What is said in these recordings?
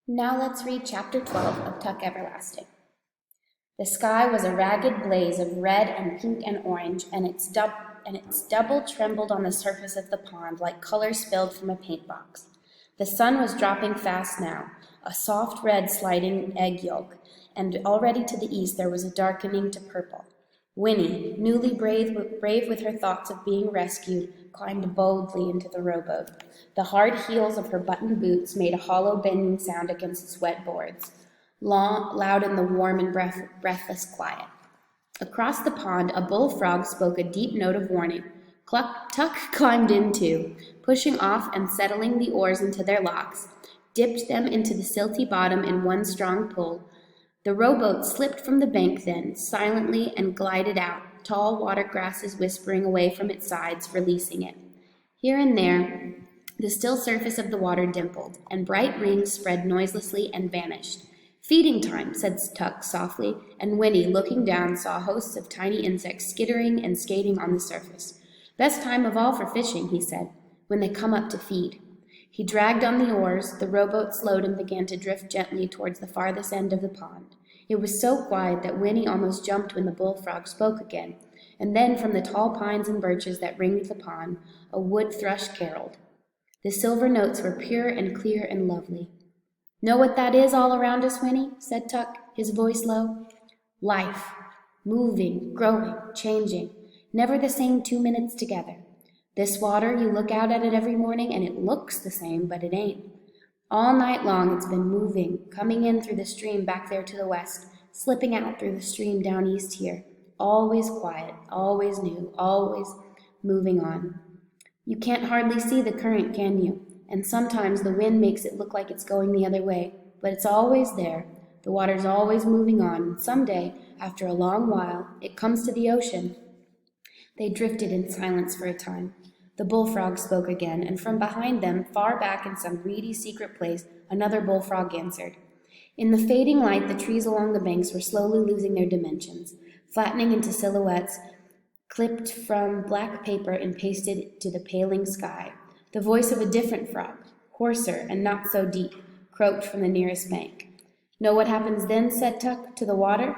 Now let's read chapter 12 of Tuck Everlasting. The sky was a ragged blaze of red and pink and orange, and its double trembled on the surface of the pond like color spilled from a paint box. The sun was dropping fast now, a soft red sliding egg yolk, and already to the east there was a darkening to purple. Winnie, newly brave with her thoughts of being rescued, climbed boldly into the rowboat. The hard heels of her buttoned boots made a hollow banging sound against its wet boards, loud in the warm and breathless quiet. Across the pond, a bullfrog spoke a deep note of warning. Tuck climbed in too, pushing off and settling the oars into their locks, dipped them into the silty bottom in one strong pull. The rowboat slipped from the bank then, silently, and glided out, tall water grasses whispering away from its sides, releasing it. Here and there, the still surface of the water dimpled, and bright rings spread noiselessly and vanished. Feeding time, said Tuck softly, and Winnie, looking down, saw hosts of tiny insects skittering and skating on the surface. Best time of all for fishing, he said, when they come up to feed. He dragged on the oars, the rowboat slowed and began to drift gently towards the farthest end of the pond. It was so quiet that Winnie almost jumped when the bullfrog spoke again, and then from the tall pines and birches that ringed the pond, a wood thrush caroled. The silver notes were pure and clear and lovely. Know what that is all around us, Winnie? Said Tuck, his voice low. Life. Moving, growing, changing. Never the same 2 minutes together. This water, you look out at it every morning and it looks the same, but it ain't. All night long it's been moving, coming in through the stream back there to the west, slipping out through the stream down east here. Always quiet, always new, always moving on. You can't hardly see the current, can you? And sometimes the wind makes it look like it's going the other way, but it's always there. The water's always moving on, and someday, after a long while, it comes to the ocean. They drifted in silence for a time. The bullfrog spoke again, and from behind them, far back in some reedy secret place, another bullfrog answered. In the fading light, the trees along the banks were slowly losing their dimensions, flattening into silhouettes clipped from black paper and pasted to the paling sky. The voice of a different frog, hoarser and not so deep, croaked from the nearest bank. Know what happens then, said Tuck, to the water?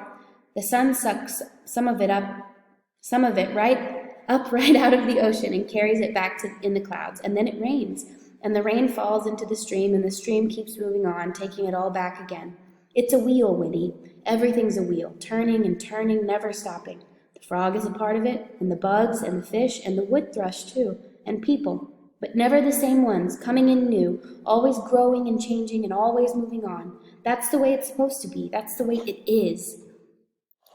The sun sucks some of it right out of the ocean and carries it back in the clouds, and then it rains, and the rain falls into the stream, and the stream keeps moving on, taking it all back again. It's a wheel, Winnie. Everything's a wheel, turning and turning, never stopping. The frog is a part of it, and the bugs, and the fish, and the wood thrush, too, and people, but never the same ones, coming in new, always growing and changing and always moving on. That's the way it's supposed to be. That's the way it is.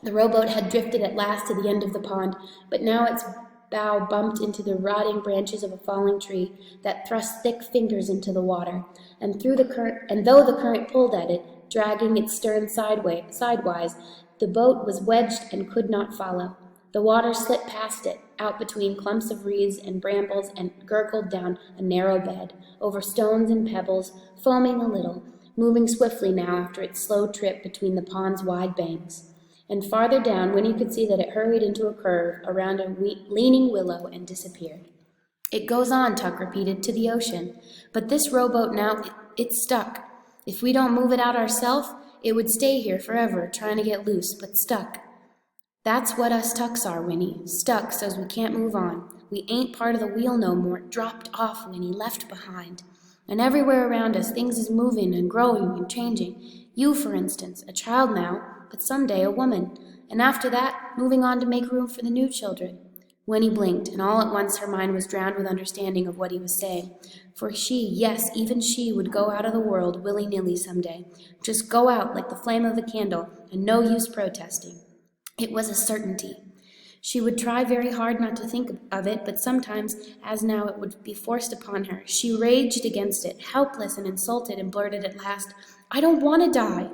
The rowboat had drifted at last to the end of the pond, but now its bow bumped into the rotting branches of a falling tree that thrust thick fingers into the water, and though the current pulled at it, dragging its stern sidewise, the boat was wedged and could not follow. The water slipped past it, out between clumps of reeds and brambles, and gurgled down a narrow bed, over stones and pebbles, foaming a little, moving swiftly now after its slow trip between the pond's wide banks. And farther down, Winnie could see that it hurried into a curve around a leaning willow and disappeared. It goes on, Tuck repeated, to the ocean. But this rowboat now, it's stuck. If we don't move it out ourselves, it would stay here forever, trying to get loose, but stuck. That's what us Tucks are, Winnie. Stuck so's we can't move on. We ain't part of the wheel no more. Dropped off, Winnie, left behind. And everywhere around us, things is moving and growing and changing. You, for instance, a child now, but someday a woman, and after that, moving on to make room for the new children. Winnie blinked, and all at once her mind was drowned with understanding of what he was saying. For she, yes, even she, would go out of the world willy-nilly someday. Just go out like the flame of a candle, and no use protesting. It was a certainty. She would try very hard not to think of it, but sometimes, as now, it would be forced upon her. She raged against it, helpless and insulted, and blurted at last, "I don't want to die."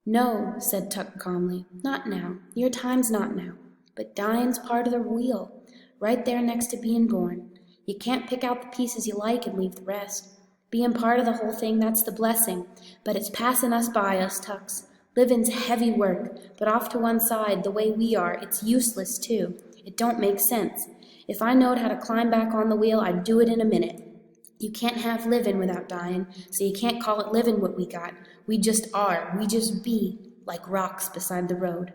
"No," said Tuck calmly, "not now. Your time's not now. But dying's part of the wheel, right there next to being born. You can't pick out the pieces you like and leave the rest. Being part of the whole thing, that's the blessing, but it's passing us by, us Tucks. Living's heavy work, but off to one side, the way we are, it's useless, too. It don't make sense. If I knowed how to climb back on the wheel, I'd do it in a minute. You can't have livin' without dyin', so you can't call it livin' what we got. We just are, we just be, like rocks beside the road.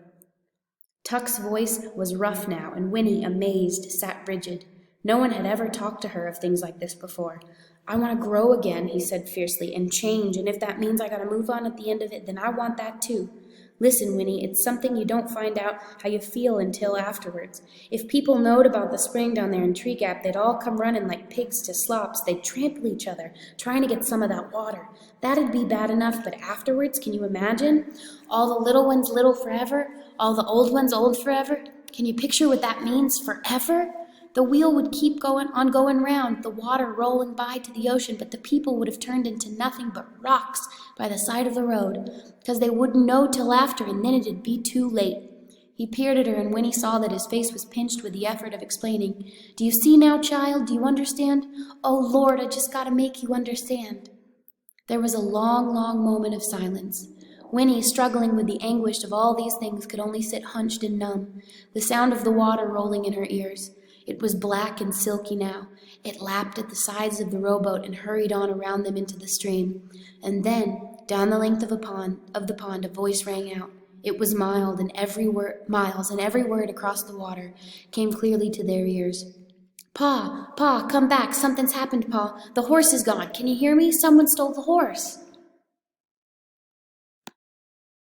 Tuck's voice was rough now, and Winnie, amazed, sat rigid. No one had ever talked to her of things like this before. I want to grow again, he said fiercely, and change, and if that means I gotta move on at the end of it, then I want that too. Listen, Winnie, it's something you don't find out how you feel until afterwards. If people knowed about the spring down there in Tree Gap, they'd all come running like pigs to slops. They'd trample each other, trying to get some of that water. That'd be bad enough, but afterwards, can you imagine? All the little ones little forever, all the old ones old forever. Can you picture what that means, forever? The wheel would keep going round, the water rolling by to the ocean, but the people would have turned into nothing but rocks by the side of the road, because they wouldn't know till after, and then it'd be too late. He peered at her, and Winnie saw that his face was pinched with the effort of explaining. Do you see now, child? Do you understand? Oh, Lord, I just gotta make you understand. There was a long, long moment of silence. Winnie, struggling with the anguish of all these things, could only sit hunched and numb, the sound of the water rolling in her ears. It was black and silky now. It lapped at the sides of the rowboat and hurried on around them into the stream. And then, down the length of the pond, a voice rang out. It was Miles, and every word across the water came clearly to their ears. Pa, come back. Something's happened, Pa. The horse is gone. Can you hear me? Someone stole the horse.